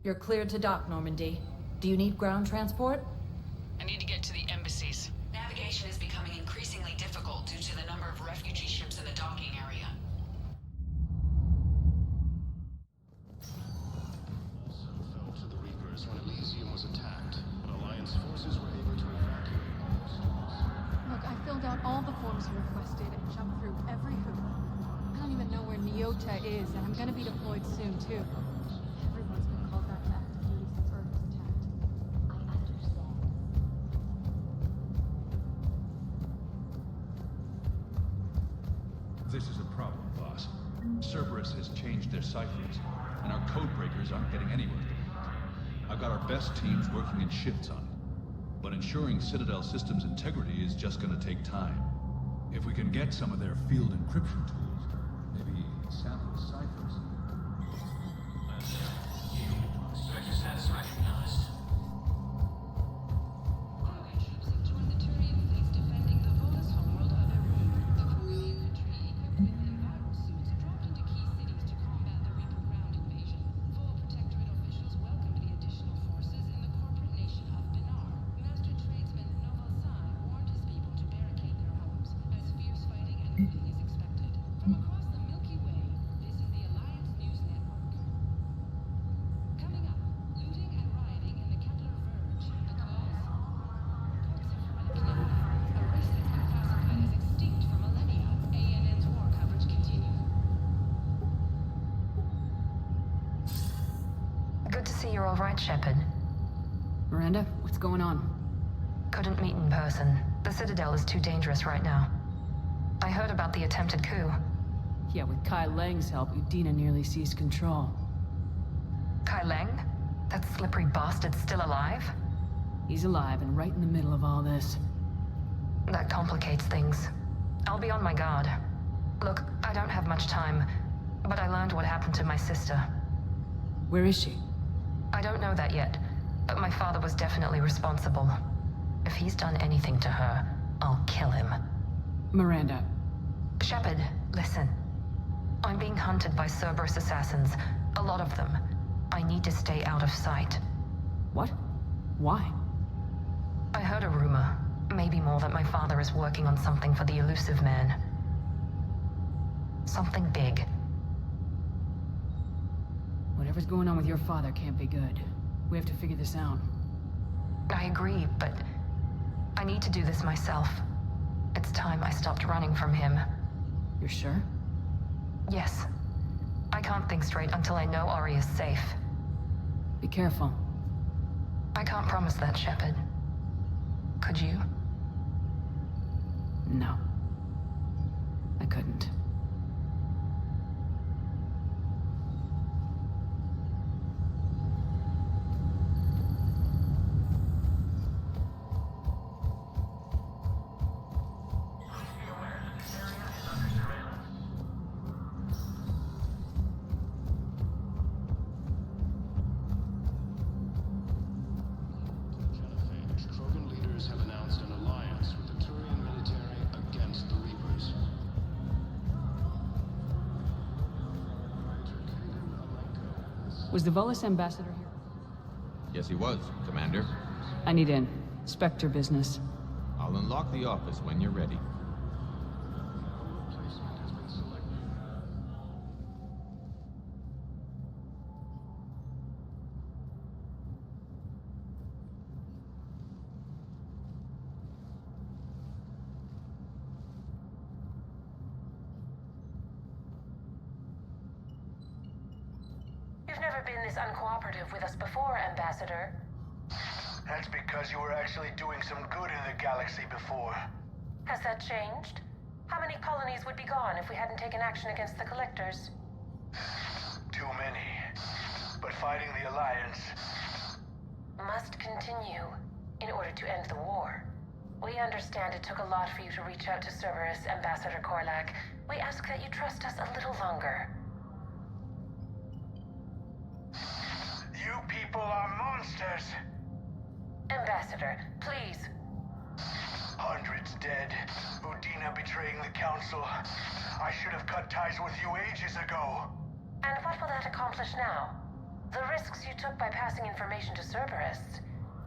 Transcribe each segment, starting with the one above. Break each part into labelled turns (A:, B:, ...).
A: You're cleared to dock, Normandy. Do you need ground transport?
B: I need to get to the embassies.
C: Navigation is becoming increasingly difficult due to the number of refugee ships in the docking area.
D: Also fell to the Reapers when Elysium was attacked, but Alliance forces were able to evacuate most troops.
E: Look, I filled out all the forms you requested and jumped through every hoop. I don't even know where Nyota is, and I'm gonna be deployed soon, too. Everyone's been called back to active duty since Earth was attacked.
F: I understand.
G: This is a problem, boss. Cerberus has changed their ciphers, and our code breakers aren't getting anywhere. I've got our best teams working in shifts on it, but ensuring Citadel systems integrity is just gonna take time. If we can get some of their field encryption tools, maybe sample the ciphers.
D: Sector status recognized.
H: Allied troops have joined the Turian fleets defending the Volus homeworld of Erun. The Corsair infantry, equipped with environment suits, dropped into key cities to combat the Reaper ground invasion. Full Protectorate officials welcomed the additional forces in the corporate nation of Benar. Master tradesman Noval San warned his people to barricade their homes, as fierce fighting and looting is expected. From across the Milky Way, this is the Alliance News Network. Coming up, looting and rioting in the Kepler Verge. The cause? Reports of reckoning. A race that's been classified as extinct for millennia. ANN's war coverage continues.
C: Good to see you're all right, Shepard.
B: Miranda, what's going on?
C: Couldn't meet in person. The Citadel is too dangerous right now. I heard about the attempted coup.
B: Yeah, with Kai Lang's help, Udina nearly seized control.
C: Kai Leng? That slippery bastard's still alive?
B: He's alive and right in the middle of all this.
C: That complicates things. I'll be on my guard. Look, I don't have much time, but I learned what happened to my sister.
B: Where is she?
C: I don't know that yet, but my father was definitely responsible. If he's done anything to her, I'll kill him.
B: Miranda.
C: Shepard, listen. I'm being hunted by Cerberus assassins. A lot of them. I need to stay out of sight.
B: What? Why?
C: I heard a rumor, maybe more, that my father is working on something for the elusive man. Something big.
B: Whatever's going on with your father can't be good. We have to figure this out.
C: I agree, but I need to do this myself. It's time I stopped running from him.
B: You're sure?
C: Yes. I can't think straight until I know Ori is safe.
B: Be careful.
C: I can't promise that, Shepard. Could you?
B: No. I couldn't.
D: Krogan leaders have announced an alliance with the Turian military against the Reapers.
B: Was the Volus ambassador here?
I: Yes, he was, Commander.
B: I need in. Spectre business.
I: I'll unlock the office when you're ready.
D: Replacement has been selected.
J: You've never been this uncooperative with us before, Ambassador.
K: That's because you were actually doing some good in the galaxy before.
J: Has that changed? How many colonies would be gone if we hadn't taken action against the Collectors?
K: Too many. But fighting the Alliance...
J: Must continue in order to end the war. We understand it took a lot for you to reach out to Cerberus, Ambassador Korlak. We ask that you trust us a little longer.
K: You people are monsters!
J: Ambassador, please.
K: Hundreds dead. Udina betraying the Council. I should have cut ties with you ages ago.
J: And what will that accomplish now? The risks you took by passing information to Cerberus,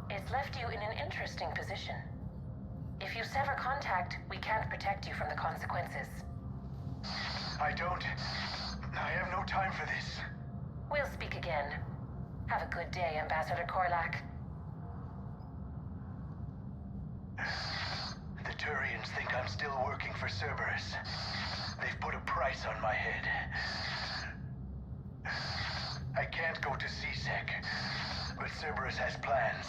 J: it's left you in an interesting position. If you sever contact, we can't protect you from the consequences.
K: I have no time for this.
J: We'll speak again. Have a good day, Ambassador Corlac.
K: The Turians think I'm still working for Cerberus. They've put a price on my head. I can't go to CSEC, but Cerberus has plans.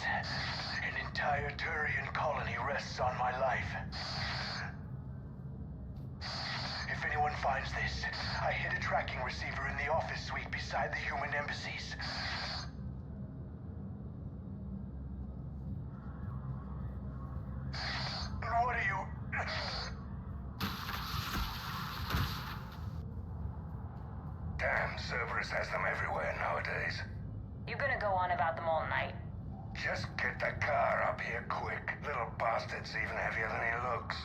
K: An entire Turian colony rests on my life. If anyone finds this, I hid a tracking receiver in the office suite beside the human embassies. What are you...
L: Damn, Cerberus has them everywhere nowadays.
J: You gonna go on about them all night?
L: Just get the car up here quick. Little bastard's even heavier than he looks.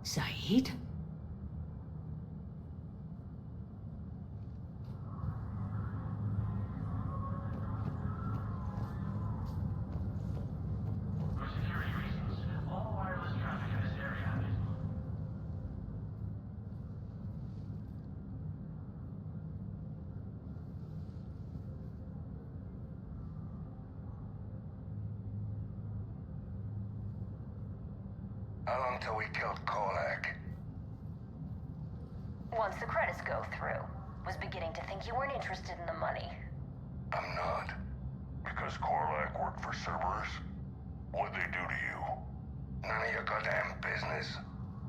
B: Saeed?
M: For security reasons, all wireless traffic in this area.
L: How long till we killed Korlak?
J: Once the credits go through. Was beginning to think you weren't interested in the money.
L: I'm not.
K: Because Korlak worked for Cerberus? What'd they do to you?
L: None of your goddamn business.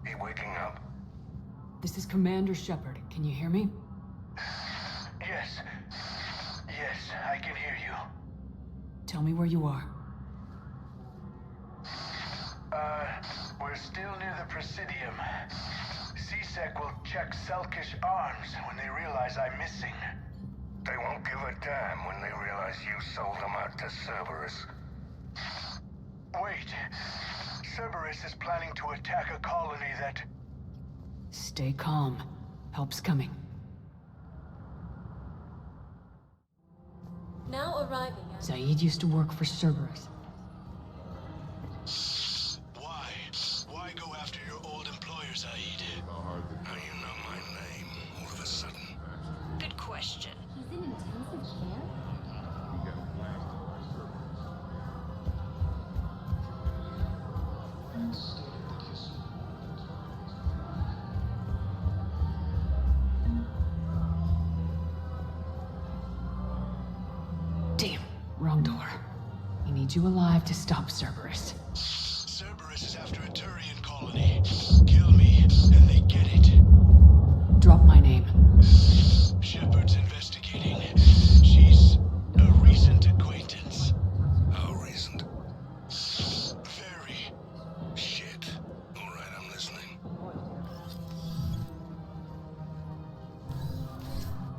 L: He waking up?
B: This is Commander Shepard. Can you hear me?
K: Yes. Yes, I can hear you.
B: Tell me where you are.
K: We're still near the Presidium. CSEC will check Selkish arms when they realize I'm missing.
L: They won't give a damn when they realize you sold them out to Cerberus.
K: Wait. Cerberus is planning to attack a colony that...
B: Stay calm. Help's coming.
E: Now arriving at...
B: Saeed used to work for Cerberus.
K: Why go after your old employer, Zaid?
L: How you know my name all of a sudden?
J: Good question.
F: He's in intensive care?
B: Damn, wrong door. He needs you alive to stop Cerberus.
K: Cerberus is after a Turian colony. Kill me, and they get it.
B: Drop my name.
K: Shepard's investigating. She's a recent acquaintance.
L: How recent?
K: Very.
L: Shit. All right, I'm listening.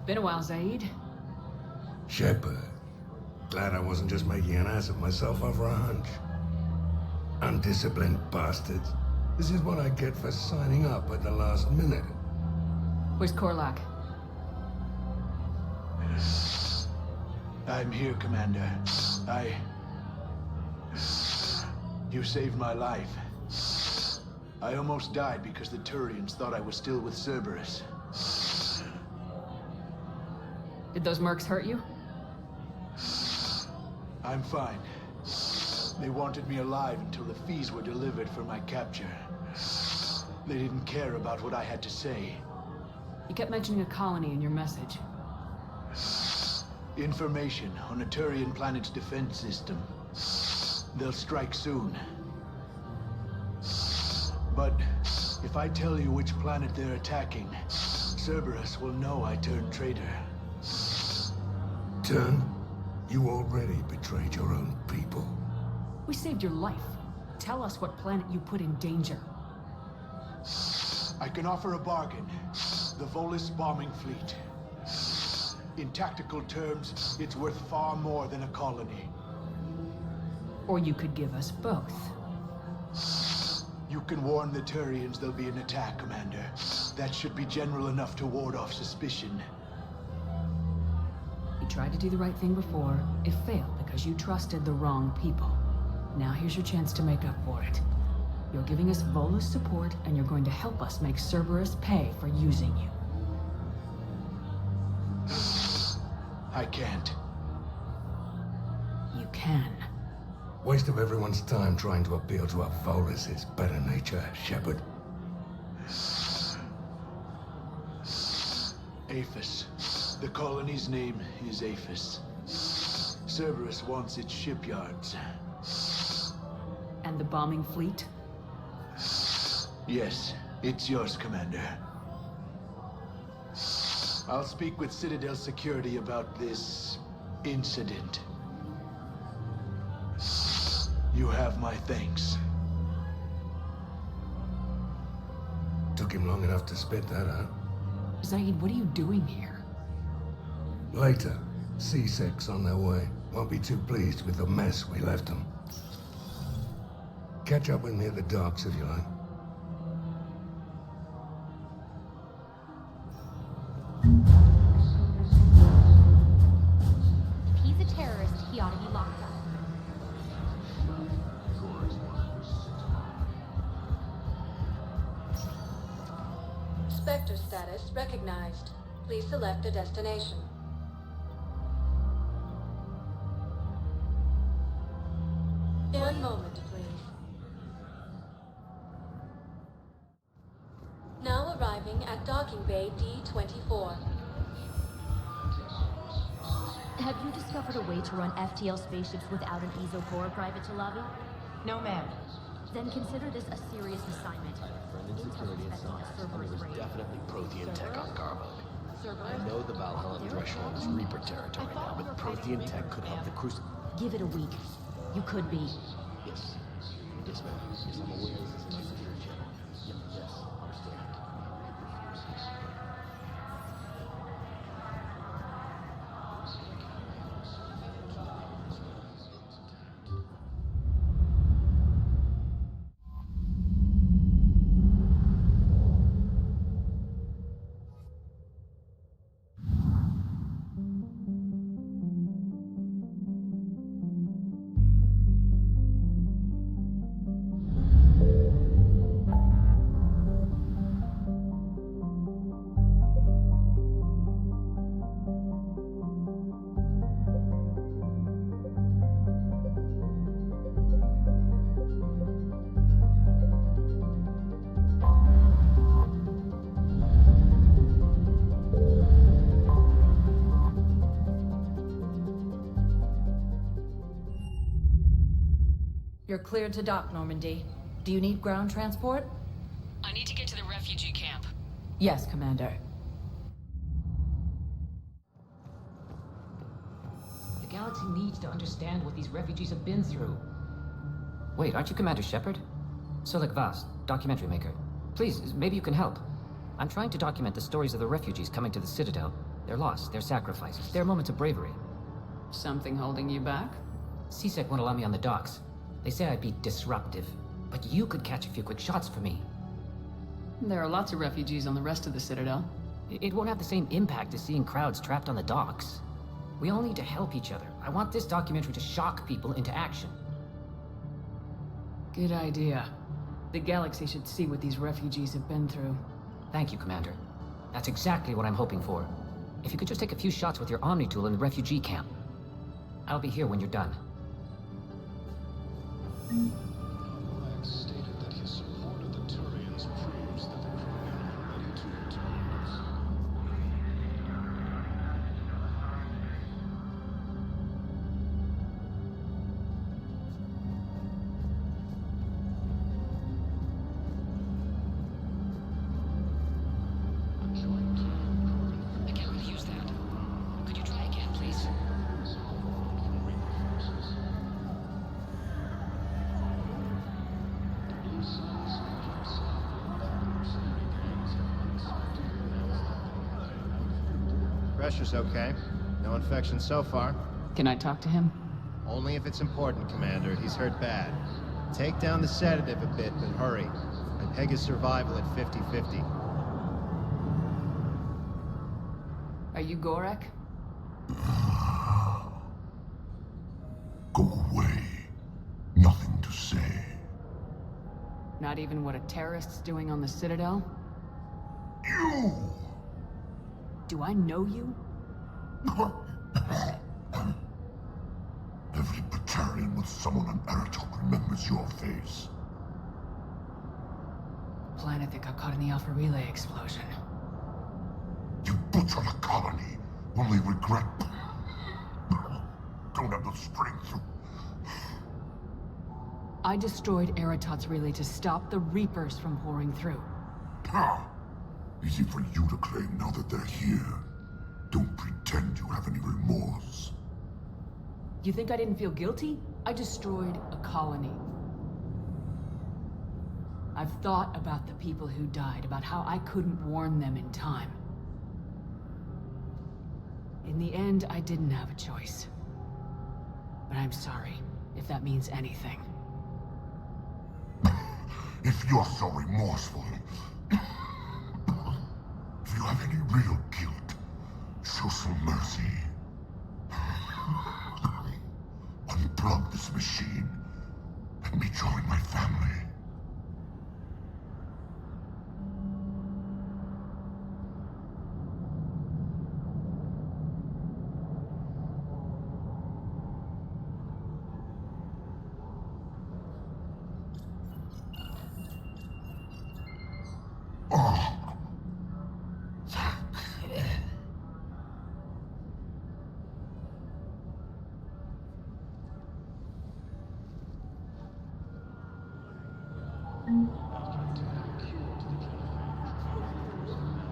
B: Been a while, Saeed.
L: Shepard. Glad I wasn't just making an ass of myself over a hunch. Undisciplined bastards. This is what I get for signing up at the last minute.
B: Where's Corlac?
K: I'm here, Commander. You saved my life. I almost died because the Turians thought I was still with Cerberus.
B: Did those mercs hurt you?
K: I'm fine. They wanted me alive until the fees were delivered for my capture. They didn't care about what I had to say.
B: You kept mentioning a colony in your message.
K: Information on a Turian planet's defense system. They'll strike soon. But if I tell you which planet they're attacking, Cerberus will know I turned traitor.
L: Turn? You already betrayed your own people.
B: We saved your life. Tell us what planet you put in danger.
K: I can offer a bargain. The Volus bombing fleet. In tactical terms, it's worth far more than a colony.
B: Or you could give us both.
K: You can warn the Turians there'll be an attack, Commander. That should be general enough to ward off suspicion.
B: You tried to do the right thing before. It failed because you trusted the wrong people. Now here's your chance to make up for it. You're giving us Volus support, and you're going to help us make Cerberus pay for using you.
K: I can't.
B: You can.
L: Waste of everyone's time trying to appeal to our Volus' better nature, Shepard.
K: Aphis. The colony's name is Aphis. Cerberus wants its shipyards.
B: And the bombing fleet?
K: Yes, it's yours, Commander. I'll speak with Citadel Security about this incident. You have my thanks.
L: Took him long enough to spit that out.
B: Zaid, what are you doing here?
L: Later, C-Sec's on their way. Won't be too pleased with the mess we left them. Catch up with me at the docks if you like.
F: If he's a terrorist, he ought to be locked up.
N: Spectre status recognized. Please select a destination. One moment, please. Now arriving at docking bay D-24.
F: Have you discovered a way to run FTL spaceships without an ESO core, Private Talavi?
O: No, ma'am.
F: Then consider this a serious assignment.
P: Security and so on, and there was definitely Prothean tech on Garbug. I know the Valhalla threshold is Reaper territory now, but Prothean tech could help the Crucible.
F: Give it a week. You could be.
P: Yes. Yes, ma'am. Yes, I'm aware this is my security channel. Yep, yes, understand.
A: You're cleared to dock, Normandy. Do you need ground transport?
B: I need to get to the refugee camp.
A: Yes, Commander.
O: The galaxy needs to understand what these refugees have been through. Wait, aren't you Commander Shepard? Solik Vaz, documentary maker. Please, maybe you can help. I'm trying to document the stories of the refugees coming to the Citadel. Their loss, their sacrifices, their moments of bravery.
B: Something holding you back?
O: C-Sec won't allow me on the docks. They say I'd be disruptive, but you could catch a few quick shots for me.
B: There are lots of refugees on the rest of the Citadel.
O: It won't have the same impact as seeing crowds trapped on the docks. We all need to help each other. I want this documentary to shock people into action.
B: Good idea. The galaxy should see what these refugees have been through.
O: Thank you, Commander. That's exactly what I'm hoping for. If you could just take a few shots with your Omni tool in the refugee camp. I'll be here when you're done.
D: Black stated that his support of the Turians proves that the Crewmen are ready to return.
O: I can't really use that. Could you try again, please?
Q: Pressure's okay. No infection so far.
B: Can I talk to him?
Q: Only if it's important, Commander. He's hurt bad. Take down the sedative a bit, but hurry. I peg his survival at 50-50.
B: Are you Gorek? that even what a terrorist's doing on the Citadel?
L: You!
B: Do I know you?
L: Every battalion with someone on Aratok remembers your face.
B: Planet that got caught in the Alpha Relay explosion.
L: You butchered a colony, only regret. Don't have the strength to...
B: I destroyed Aratot's relay to stop the Reapers from pouring through.
L: Easy for you to claim now that they're here. Don't pretend you have any remorse.
B: You think I didn't feel guilty? I destroyed a colony. I've thought about the people who died, about how I couldn't warn them in time. In the end, I didn't have a choice. But I'm sorry, if that means anything.
L: If you're so remorseful, if you have any real guilt, show some mercy. Unplug this machine. Let me join my family.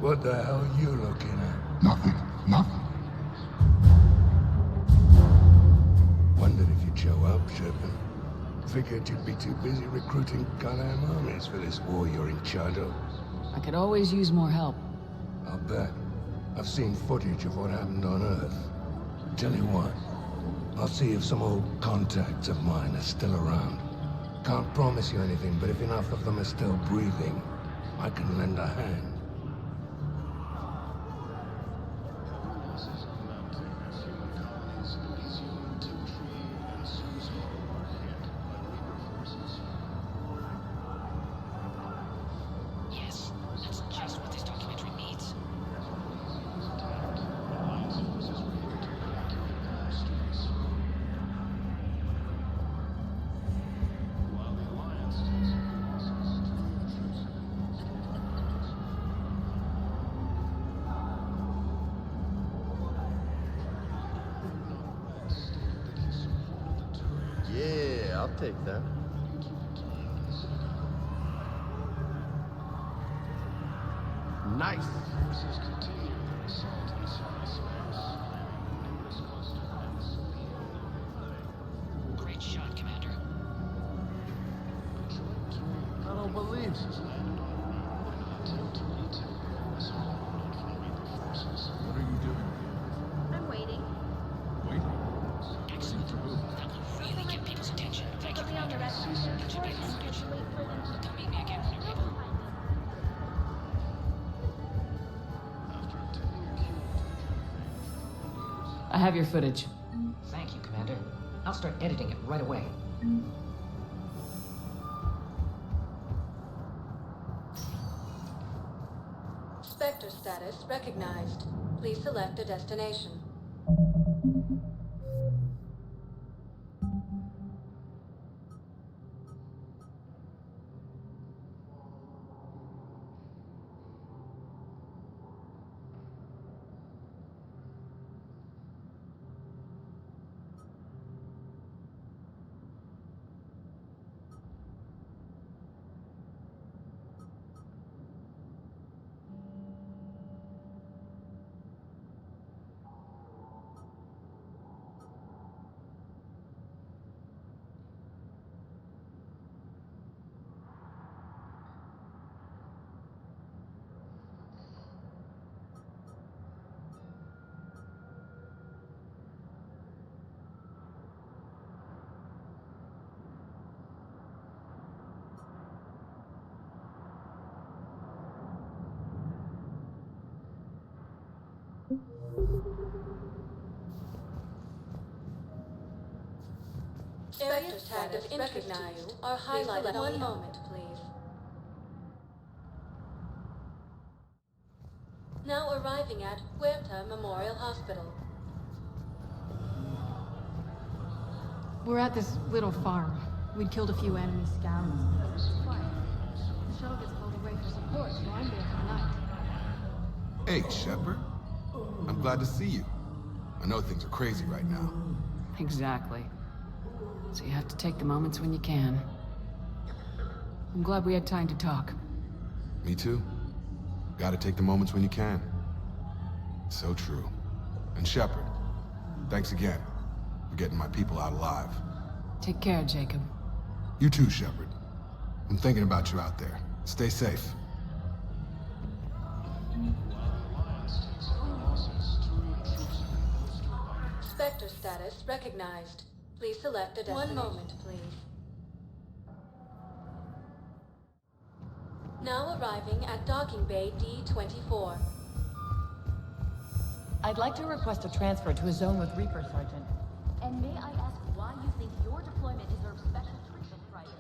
L: What the hell are you looking at? Nothing. Wondered if you'd show up, Shepard. Figured you'd be too busy recruiting goddamn armies for this war you're in charge of.
B: I could always use more help.
L: I'll bet. I've seen footage of what happened on Earth. Tell you what, I'll see if some old contacts of mine are still around. Can't promise you anything, but if enough of them are still breathing, I can lend a hand.
P: Yeah, I'll take that. Nice.
O: Great shot, Commander.
P: I don't believe it.
G: What are you doing?
F: I'm waiting.
G: Waiting?
O: Excellent. That will really get people's attention. Thank you, Commander. That should be the footage. Come meet me again when you're able.
B: I have your footage.
O: Thank you, Commander. I'll start editing it right away.
N: Spectre status recognized. Please select a destination. Spectre status recognized. Are highlighted. One moment, please. arriving at Huerta Memorial Hospital.
E: We're at this little farm. We'd killed a few enemy scouts. It's quiet. The shuttle gets called away for support, so I'm there for the night.
R: Hey, Shepard. I'm glad to see you. I know things are crazy right now.
B: Exactly. So you have to take the moments when you can. I'm glad we had time to talk.
R: Me too. Gotta take the moments when you can. So true. And Shepard, thanks again for getting my people out alive.
B: Take care, Jacob.
R: You too, Shepard. I'm thinking about you out there. Stay safe.
N: Spectre status recognized. Please select a destination. 1 moment, please. Now arriving at Docking Bay D-24.
S: I'd like to request a transfer to a zone with Reaper, Sergeant.
F: And may I ask why you think your deployment deserves special treatment, Private?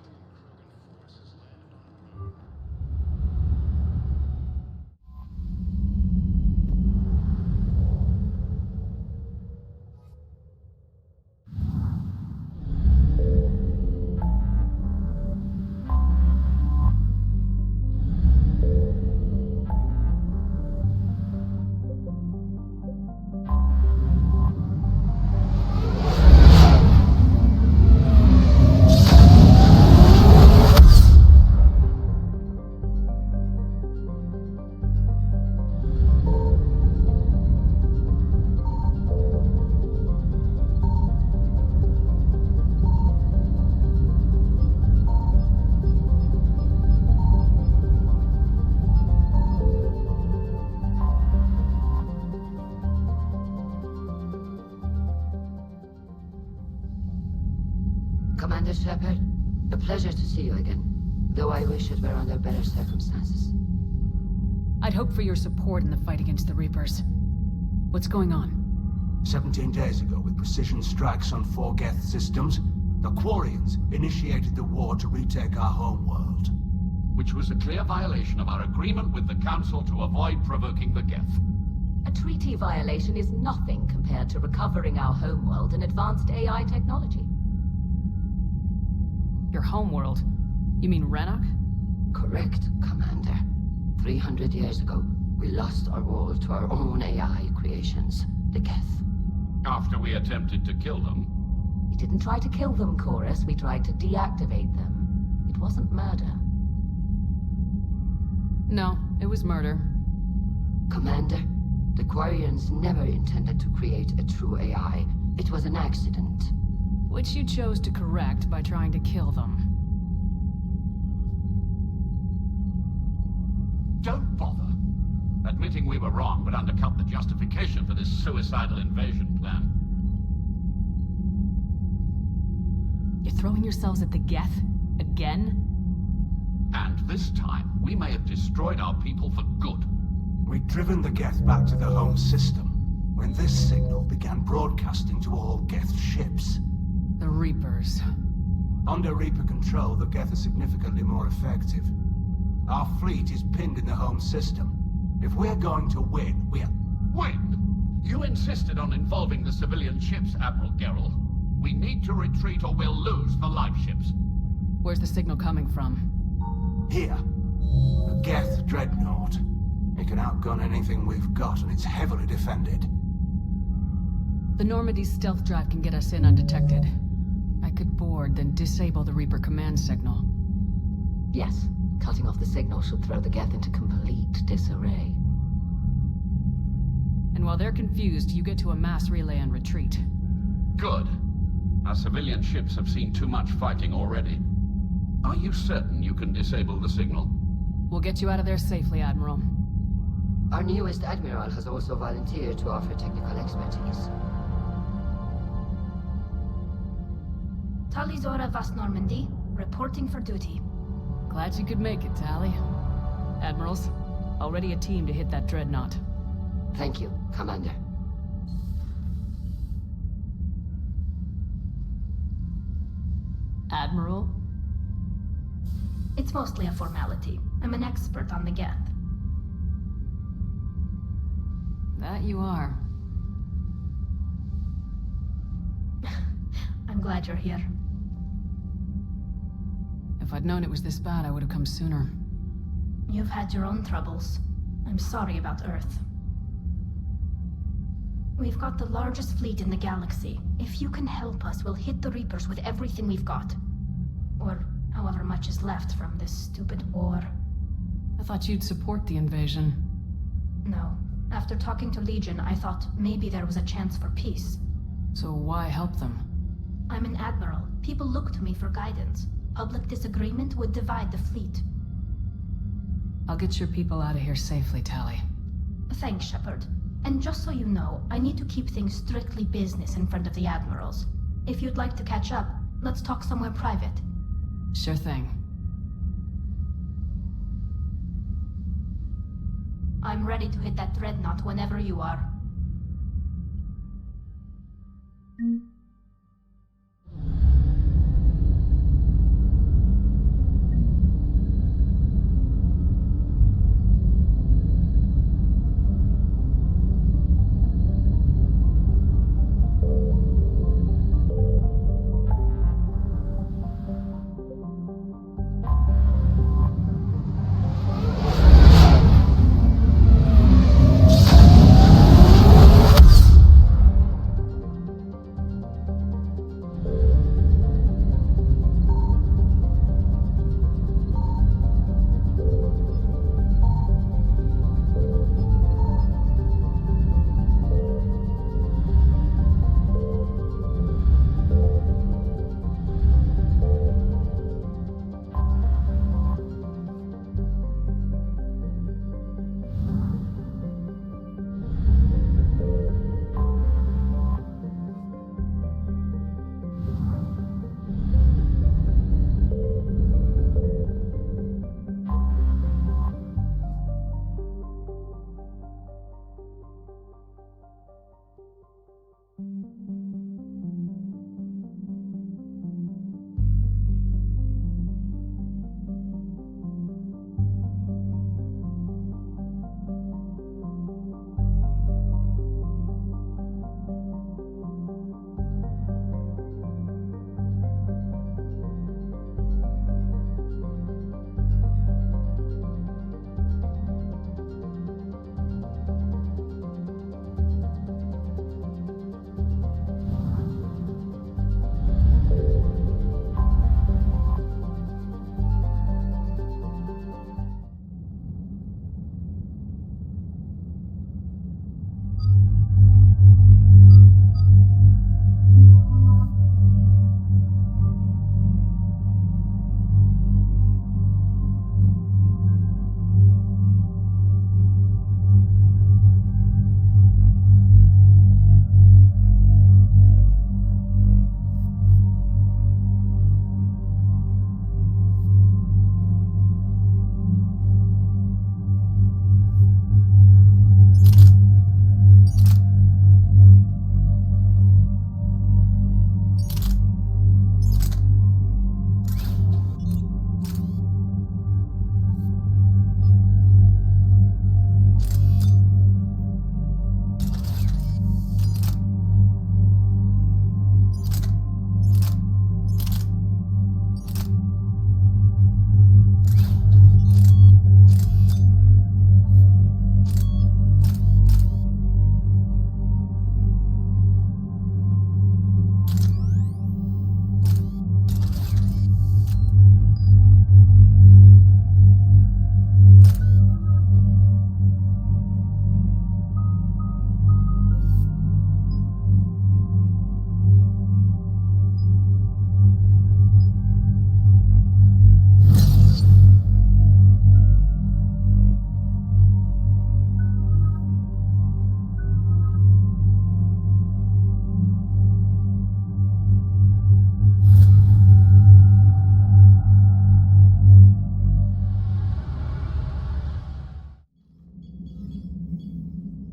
T: Commander Shepard, a pleasure to see you again, though I wish it were under better circumstances.
B: I'd hope for your support in the fight against the Reapers. What's going on?
K: 17 days ago, with precision strikes on 4 Geth systems, the Quarians initiated the war to retake our homeworld.
U: Which was a clear violation of our agreement with the Council to avoid provoking the Geth.
V: A treaty violation is nothing compared to recovering our homeworld and advanced AI technology.
B: Your homeworld? You mean Renok?
T: Correct, Commander. 300 years ago, we lost our world to our own AI creations, the Geth.
U: After we attempted to kill them?
V: We didn't try to kill them, Chorus. We tried to deactivate them. It wasn't murder.
B: No, it was murder.
T: Commander, the Quarians never intended to create a true AI. It was an accident.
B: Which you chose to correct by trying to kill them.
U: Don't bother. Admitting we were wrong would undercut the justification for this suicidal invasion plan.
B: You're throwing yourselves at the Geth? Again?
U: And this time, we may have destroyed our people for good.
K: We'd driven the Geth back to the home system, when this signal began broadcasting to all Geth ships.
B: The Reapers.
K: Under Reaper control, the Geth are significantly more effective. Our fleet is pinned in the home system. If we're going to win,
U: Win? You insisted on involving the civilian ships, Admiral Gerrel. We need to retreat or we'll lose the live ships.
B: Where's the signal coming from?
K: Here. A Geth dreadnought. It can outgun anything we've got, and it's heavily defended.
B: The Normandy's stealth drive can get us in undetected. I could board, then disable the Reaper command signal.
V: Yes. Cutting off the signal should throw the Geth into complete disarray.
B: And while they're confused, you get to a mass relay and retreat.
U: Good. Our civilian ships have seen too much fighting already. Are you certain you can disable the signal?
B: We'll get you out of there safely, Admiral.
T: Our newest Admiral has also volunteered to offer technical expertise.
W: Talizora Vast Normandy, reporting for duty.
B: Glad you could make it, Tally. Admirals, already a team to hit that dreadnought.
T: Thank you, Commander.
B: Admiral?
W: It's mostly a formality. I'm an expert on the Geth.
B: That you are.
W: I'm glad you're here.
B: If I'd known it was this bad, I would have come sooner.
W: You've had your own troubles. I'm sorry about Earth. We've got the largest fleet in the galaxy. If you can help us, we'll hit the Reapers with everything we've got. Or however much is left from this stupid war.
B: I thought you'd support the invasion.
W: No. After talking to Legion, I thought maybe there was a chance for peace.
B: So why help them?
W: I'm an admiral. People look to me for guidance. Public disagreement would divide the fleet.
B: I'll get your people out of here safely, Tali.
W: Thanks, Shepard. And just so you know, I need to keep things strictly business in front of the admirals. If you'd like to catch up, let's talk somewhere private.
B: Sure thing.
W: I'm ready to hit that dreadnought whenever you are.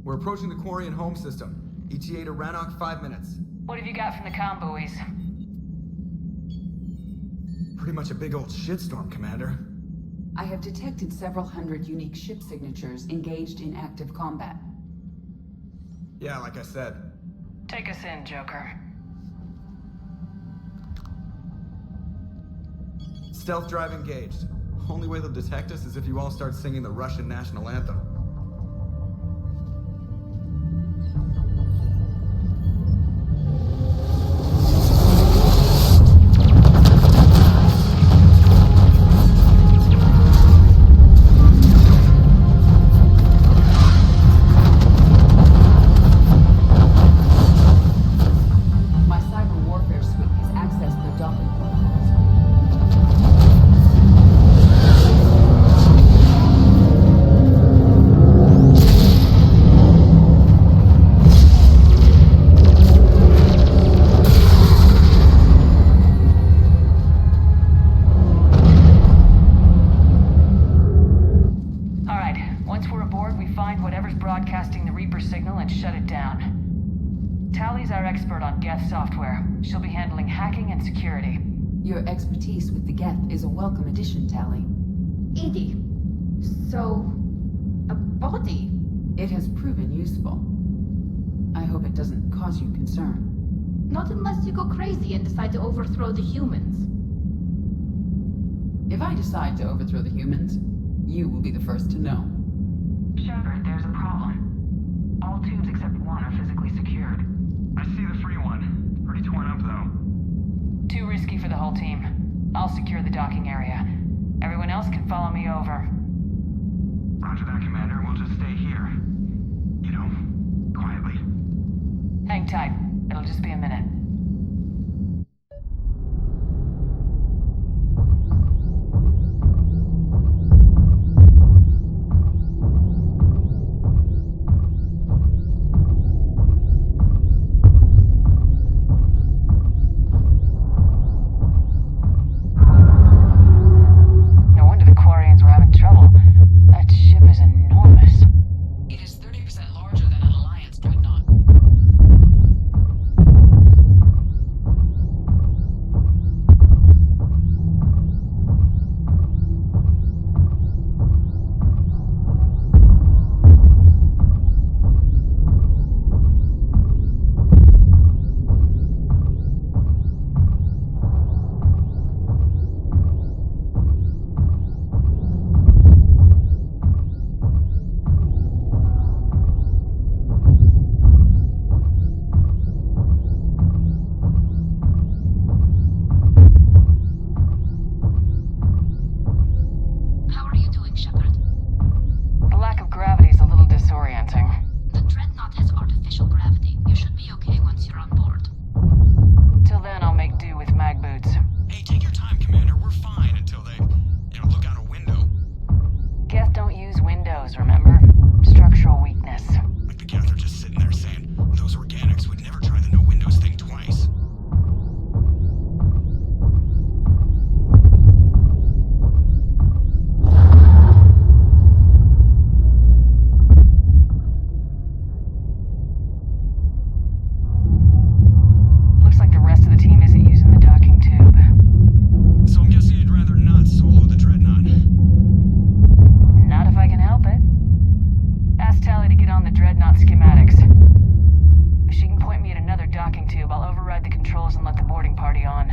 C: We're approaching the Quarian home system. ETA to Rannoch, 5 minutes.
B: What have you got from the comm buoys?
C: Pretty much a big old shitstorm, Commander.
H: I have detected several hundred unique ship signatures engaged in active combat.
C: Yeah, like I said.
B: Take us in, Joker.
C: Stealth drive engaged. Only way they'll detect us is if you all start singing the Russian national anthem.
B: My cyber warfare suite has accessed their docking protocols. All right, once we're aboard, we find whatever's broadcasting the Reaper signal and shut it down. Tally's our expert on Geth software. She'll be handling hacking and security. Your expertise with the Geth is a welcome addition, Tally.
W: Edie, so... a body?
B: It has proven useful. I hope it doesn't cause you concern.
W: Not unless you go crazy and decide to overthrow the humans.
B: If I decide to overthrow the humans, you will be the first to know. Shepard, there's a problem. All tubes except one are physically secured.
C: I see the free one. Pretty torn up, though.
B: Too risky for the whole team. I'll secure the docking area. Everyone else can follow me over.
C: Roger that, Commander. We'll just stay here. You know, quietly.
B: Hang tight. It'll just be a minute. No wonder the Quarians were having trouble. That ship is enormous. It is 30% larger than an Alliance dreadnought.
W: How are you doing, Shepard?
B: The lack of gravity is a little disorienting.
W: The Dreadnought has artificial gravity. You should be okay once you're on board.
B: Till then, I'll make do with mag boots.
C: Hey, take your time, Commander. We're fine until they, look out a window.
B: Geth don't use windows, remember? Structural weakness.
C: Like the Geth are just sitting there saying, those organics would never try the no windows thing twice.
B: Looks like the rest of the team isn't using the docking tube.
C: So I'm guessing you'd rather not solo the Dreadnought.
B: Not if I can help it. Ask Tally to get on the Dreadnought schematics. If she can point me at another docking tube, I'll override the controls and let the boarding party on.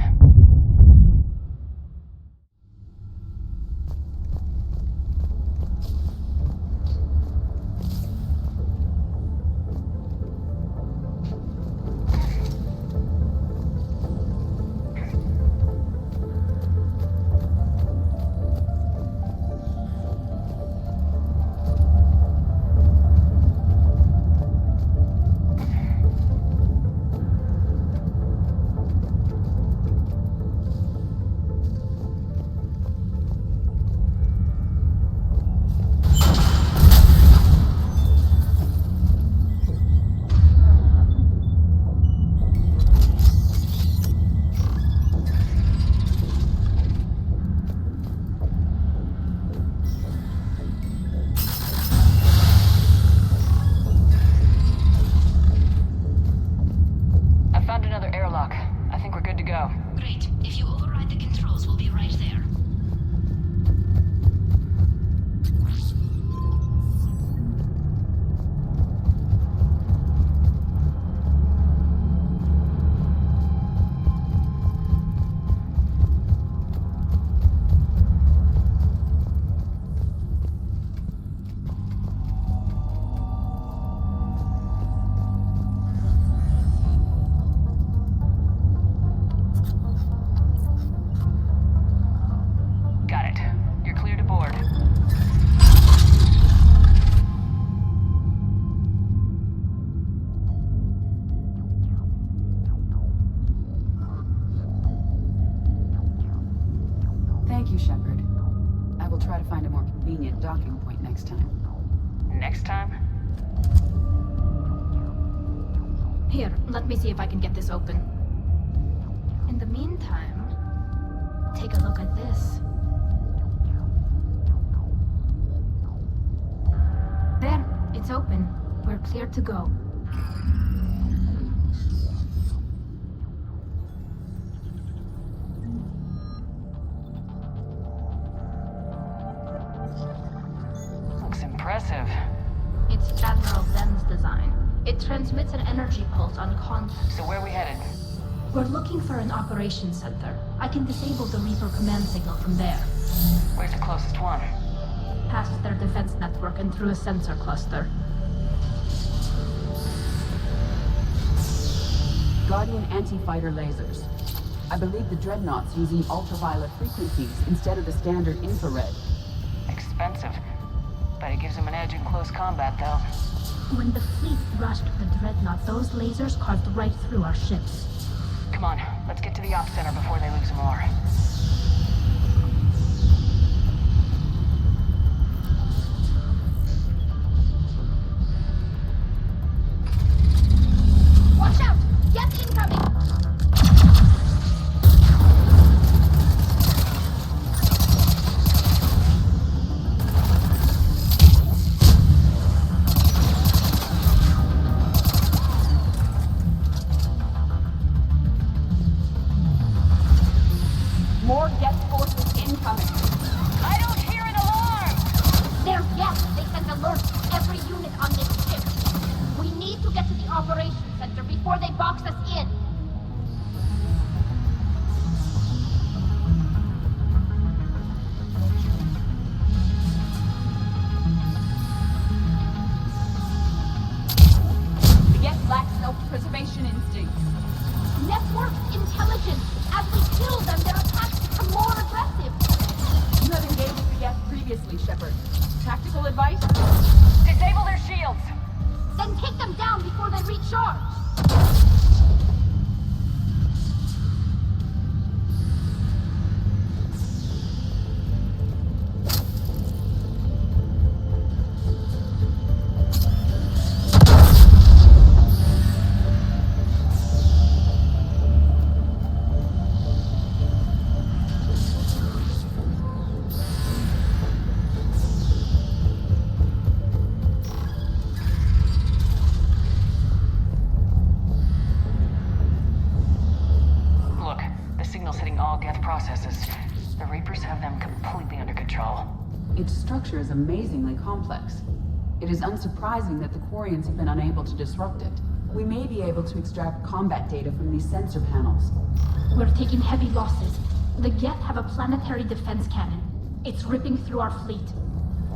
B: I found another airlock. I think we're good to go.
W: Great. If you override the controls, we'll be right there.
B: Thank you, Shepard. I will try to find a more convenient docking point next time.
H: Next time?
W: Here, let me see if I can get this open. In the meantime, take a look at this. There, it's open. We're clear to go.
H: Looks impressive.
W: It's Admiral Zen's design. It transmits an energy pulse on contact.
H: So where are we headed?
W: We're looking for an operations center. I can disable the Reaper command signal from there.
H: Where's the closest one?
W: Past their defense network and through a sensor cluster.
B: Guardian anti-fighter lasers. I believe the Dreadnought's using ultraviolet frequencies instead of the standard infrared.
H: Expensive. But it gives them an edge in close combat, though.
W: When the fleet rushed the Dreadnought, those lasers carved right through our ships.
H: Come on, let's get to the Ops Center before they lose more.
W: Watch out! Gas incoming!
B: More Geth forces incoming.
W: I don't hear an alarm! They're Geth. They send alerts to every unit on this ship. We need to get to the operations center before they box us in.
B: The Geth lack self-preservation instincts.
W: Networked intelligence. As we kill them, their attacks become more aggressive.
B: You have engaged the Geth previously, Shepard. Tactical advice?
H: Disable their shields!
W: Then take them down before they recharge.
H: Look, the signal's hitting all Geth processes. The Reapers have them completely under control.
B: Its structure is amazingly complex. It is unsurprising that the Quarians have been unable to disrupt it. We may be able to extract combat data from these sensor panels.
W: We're taking heavy losses. The Geth have a planetary defense cannon. It's ripping through our fleet.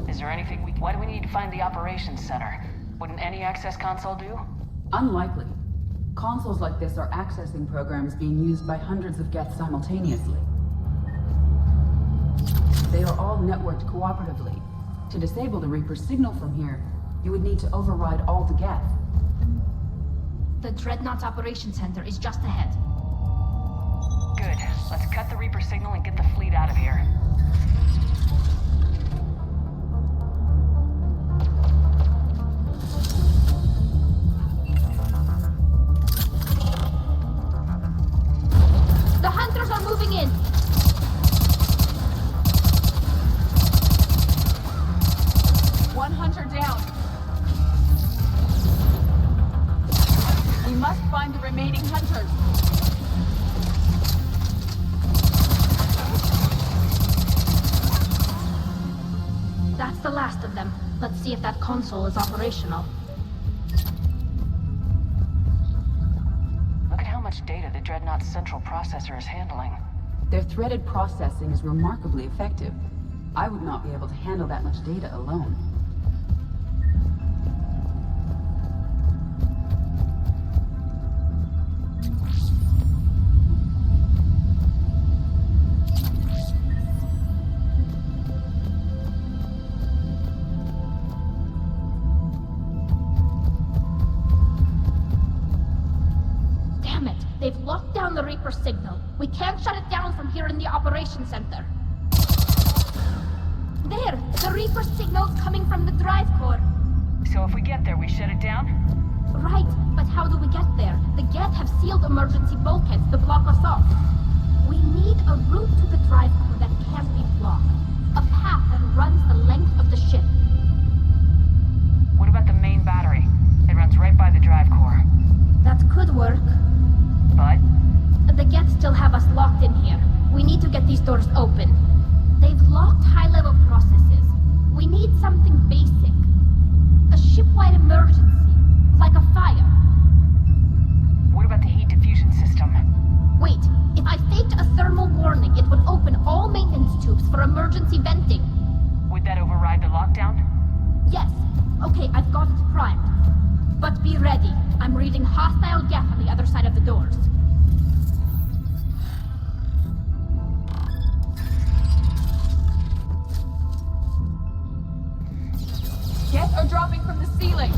H: Is there anything Why do we need to find the operations center? Wouldn't any access console do?
B: Unlikely. Consoles like this are accessing programs being used by hundreds of Geth simultaneously. They are all networked cooperatively. To disable the Reaper signal from here, you would need to override all the Geth.
W: The Dreadnought's operations center is just ahead.
H: Good. Let's cut the Reaper signal and get the fleet out of here.
W: The hunters are moving in!
B: 100 down. We must find the remaining hunters.
W: That's the last of them. Let's see if that console is operational.
H: Look at how much data the Dreadnought's central processor is handling.
B: Their threaded processing is remarkably effective. I would not be able to handle that much data alone.
W: Damn it! They've locked down the Reaper signal. We can't shut it down from here in the operations center. There! The Reaper signal's coming from the drive core.
H: So if we get there, we shut it down?
W: Right, but how do we get there? The Geth have sealed emergency bulkheads to block us off. We need a route to the drive core that can't be blocked. A path that runs the length of the ship.
H: What about the main battery? It runs right by the drive core.
W: That could work.
H: But?
W: The Geth still have us locked in here. We need to get these doors open. They've locked high-level processes. We need something basic. A ship-wide emergency. Like a fire.
H: What about the heat diffusion system?
W: Wait, if I faked a thermal warning, it would open all maintenance tubes for emergency venting.
H: Would that override the lockdown?
W: Yes. Okay, I've got it primed. But be ready. I'm reading hostile Geth on the other side of the doors.
B: Geth are dropping from the ceiling!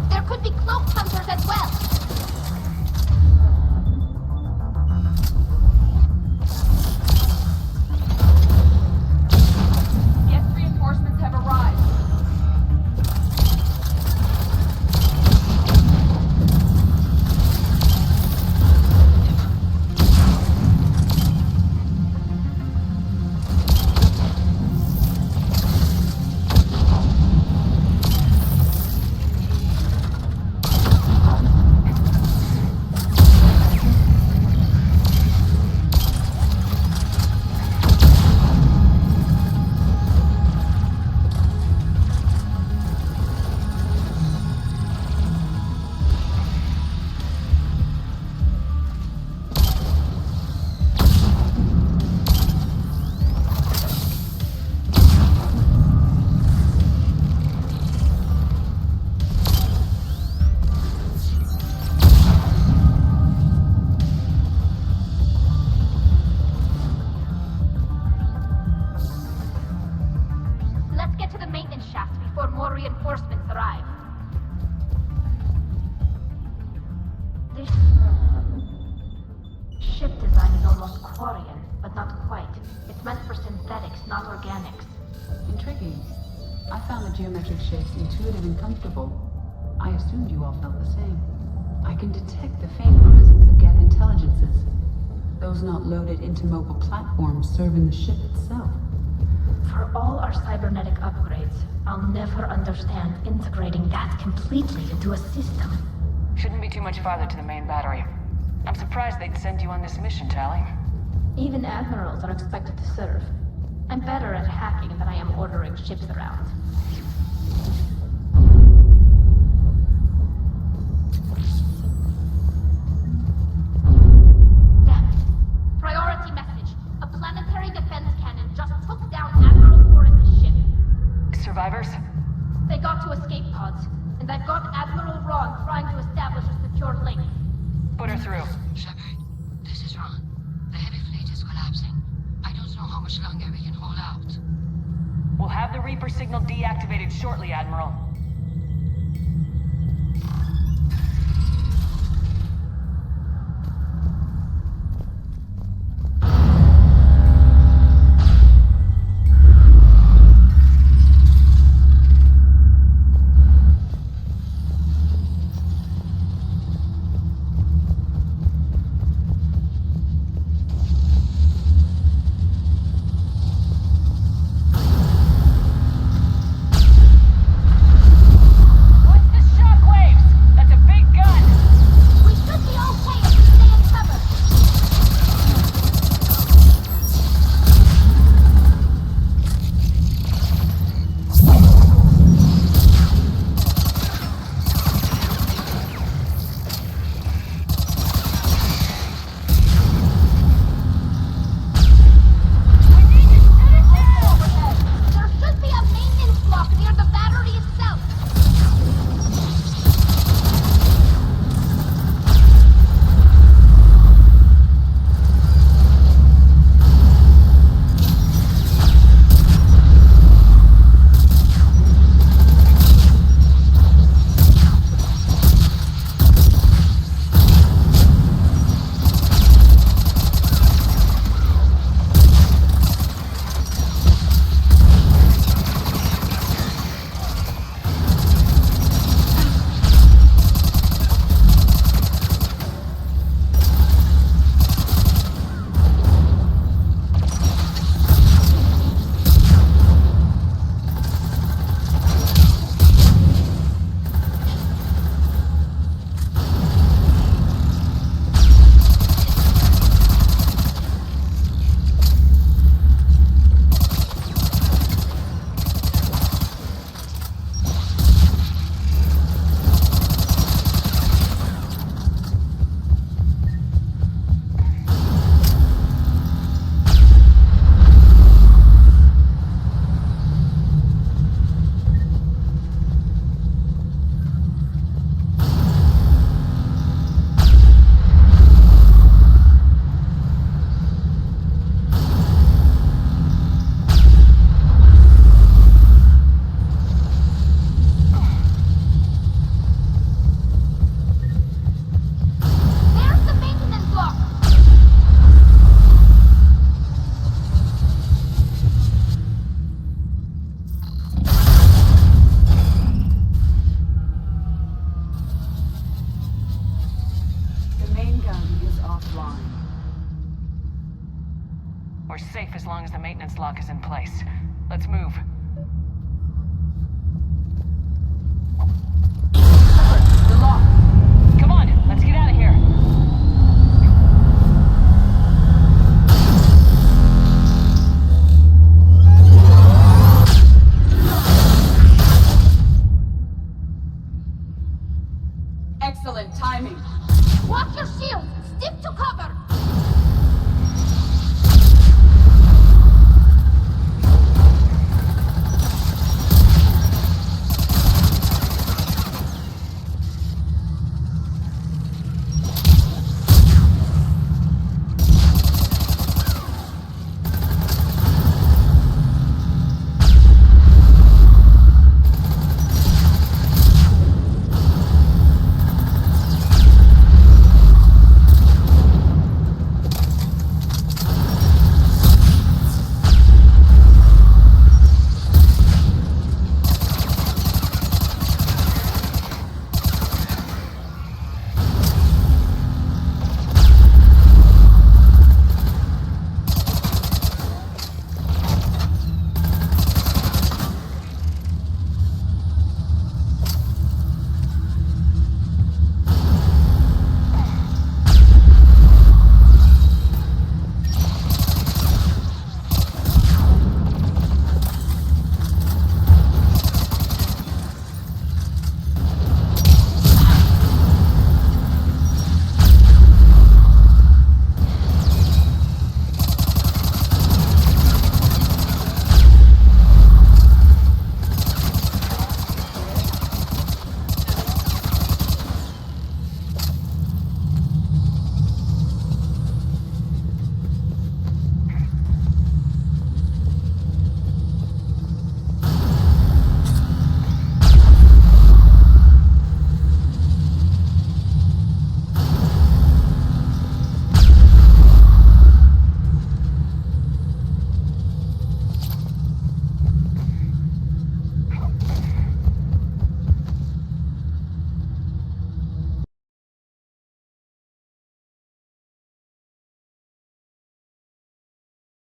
W: There could be cloak hunters as well!
B: Geth reinforcements have arrived. Intriguing. I found the geometric shapes intuitive and comfortable. I assumed you all felt the same. I can detect the faint presence of Geth intelligences. Those not loaded into mobile platforms serving the ship itself.
W: For all our cybernetic upgrades, I'll never understand integrating that completely into a system.
H: Shouldn't be too much farther to the main battery. I'm surprised they'd send you on this mission, Tally.
W: Even admirals are expected to serve. I'm better at hacking than I am ordering ships around. Damn it. Priority message. A planetary defense cannon just took down Admiral Forrest's ship.
H: Survivors?
W: They got to escape pods, and I've got Admiral Ron trying to establish a secure link.
H: Put her through.
T: Shepard, this is Ron. The heavy fleet is collapsing. I don't know how much longer we can hold out.
H: We'll have the Reaper signal deactivated shortly, Admiral. We're safe as long as the maintenance lock is in place. Let's move.
B: Shepard, the lock!